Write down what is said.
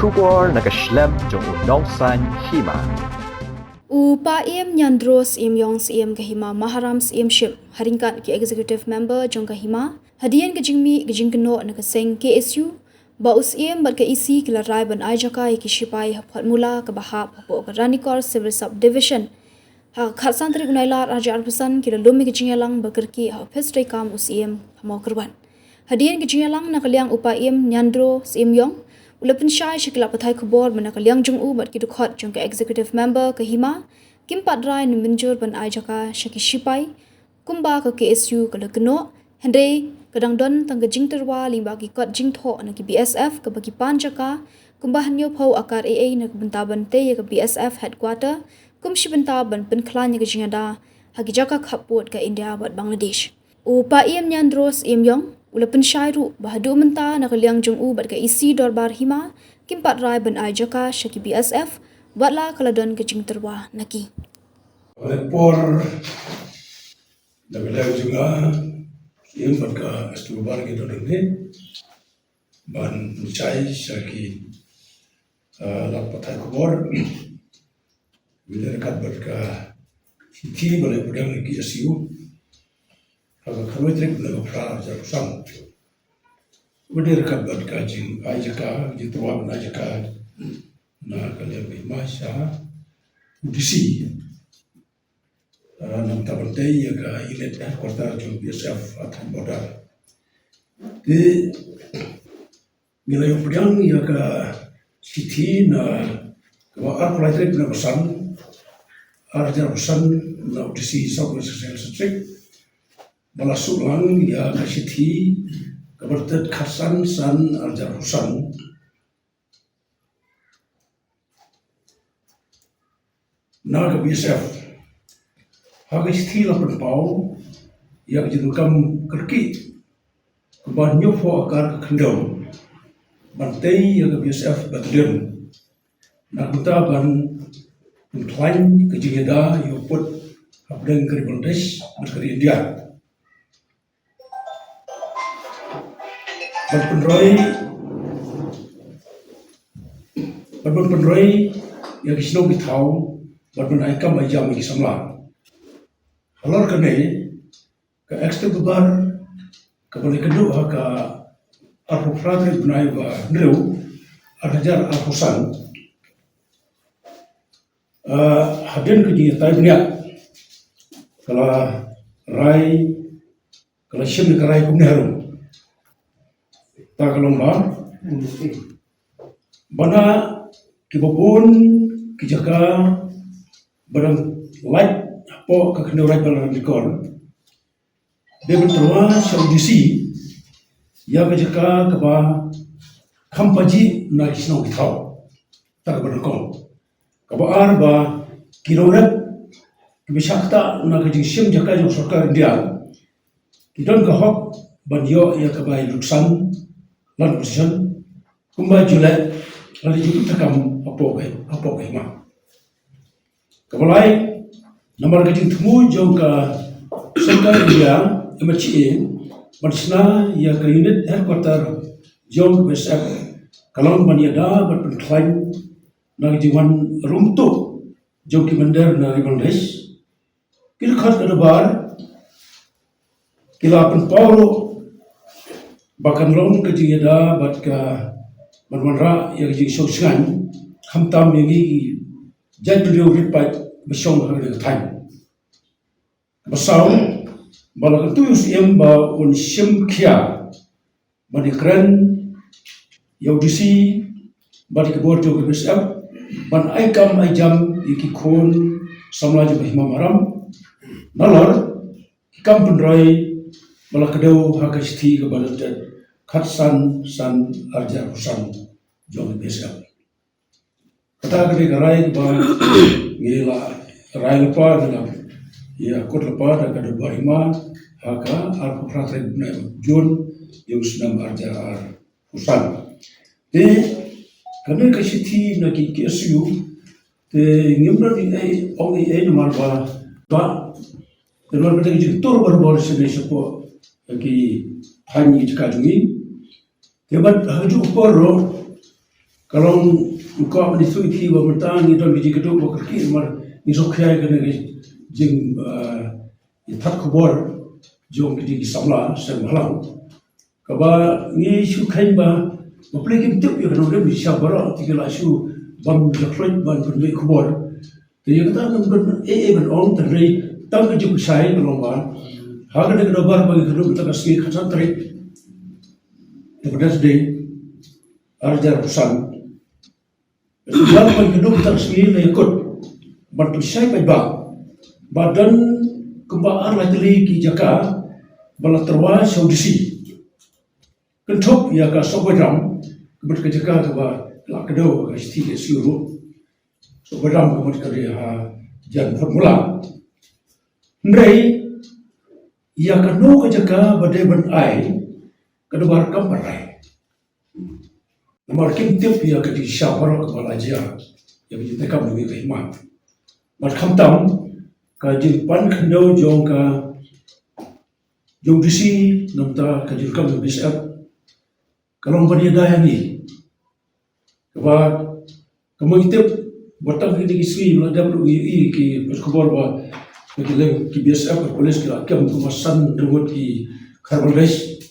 Shubor nakaslem jong unongsan hima. Upa Nyandros Yongs Kahima Maharams Ship Haringkat ki executive member jong Kahima hadian gejingmi gejingkeno nakaseng KSU baus bat ka isi kila rai ban ajaka ki shipai haphat mula ka bahap hapo ka Ranikor Civil Subdivision ha khatsan tri gunailar raja arpusan kila lumi gejingalang bakerki ha pestri kam hamau kerban hadian gejingalang nakaliang Upa Nyandros Yong Ulapin syai shikila patai kubor menakaliang jung bat ki dukhot jong ka executive member Kahima Kim Padrai ni menjur ban ajaka shaki shipai kumba ka KSU kala keno Henry kadang don tangga jing terwa limba ki kot jing tho na ki BSF ka bagi panjaka kumba hanyo phau akar AA na bentaban te ya ka BSF headquarter kum shibenta ban penklan ya ka jingada hagi jaka khaput ka India bat Bangladesh Upa Nyandros Yong Ulapin syairu bahadu menta nakaliang jung bat ka isi dorbar hima Kim Padrai ban ajaka shaki BSF batla kaladon ke jing terwa naki Por nagalaw juga yang berka astubar gitu dene ban mencai saki lapatai kubor bila dekat berka hiti boleh pedang lagi asiu agak kami trik bila pra jarusan bila dekat berka jing ajaka jituan ajaka na kalian masya udisi nam tabantei ya ga ilet kota jong BSF athan border di nilai pedang ya ga siti na ka arpulai na pesan arjar pesan na udisi South West District balasulang ya ga siti kabartet khasan san arjar pesan na ga BSF Hagis thila penpau yang jenukam kerki kebanyo fo akar kendong bantai yang BSF batalion nak buta ban penklain kejingeda yoput habdeng keri Bangladesh berkeri India ban penroi yang kisno kitau ban penaikam ajam kisamla Halor kene ke ekstra bubar ke boleh kedua ke arfu fratri bunai ba nreu arhajar arfusan hadin ke ji tai bunya kala rai kala shim ke rai kumne harum ta kalomba bana ki babun ki jaka barang light po ka kenorai balang dikor de bentrua saudisi ya ka jaka ka ba khampaji na kisno githau ta ba ko ka ba ar ba kirorat bisakta na ka jingsim jaka jong sarkar India kidon ka hok banyo ya ka ba luksan lan position kumba jule lan ju takam apo kai ma ka balai Nomor kecil temu jauh ke Sarkar India MHA bersama ya ke unit headquarter jauh ke BSF kalau maniada berpenklaim nang jiwan runtuh jauh ke bandar nang Bangladesh kita khas ke debar kita penpau bahkan long ke jiada bat ke manra ya ke sosial hamtam yang ini jadi ripat besong hari time basau bala tuyus ba un shim kia bani kran yaudisi bani kebor jo ke BSF ban aikam ajam iki khon samla jo bahima maram nalor kam penrai bala kedau hakasti ke bala khatsan san arja husan jo ke BSF kata ke garai ba ngela rai lepa dalam ya kot lepa da kada bahima haka ar pratre jun yang senam arja ar husan de kami kasiti na ki KSU te ngimra di ai ong ai nomor ba nomor beta ki tur bar sebe sepo ki hani jika jungi te bat haju por Kalau kau menisu itu bertang itu biji kedua berkaki mar nisok kaya kena jeng tak kubur jom kita samla semalam. Kaba ni sukai ba maplekin tip ya kena lebih siapa tiga lasu bang jakloid ban berdua kubur. Jadi kita kan ban on terlei tang kejuk saya kalau ba harga dengan dobar bagi kedua kita kasih kacang terik. Kemudian sedih arjar pesan. Yang bagi kedua kita kasih ikut bantu saya baik badan kembaan lagi ki jaka bala terwas audisi kentok ya ka sobadam kebut ke jaka ba la kedo ka sti ke siuru sobadam kebut ke ha jan formula ndai ya ka no ke jaka bade ban ai kedobar kamparai marking tip ya ke di syabara ke balaja ya kita kam demi kehimat mar khamtam ka jimpan khndo jong ka jong disi namta ka jirkam bisap kalong bani dayani kaba kamangitip batang hindi kiswi la WE ki berkhabar ba ki bisap polis ki akam kumasan remote ki kharbalesh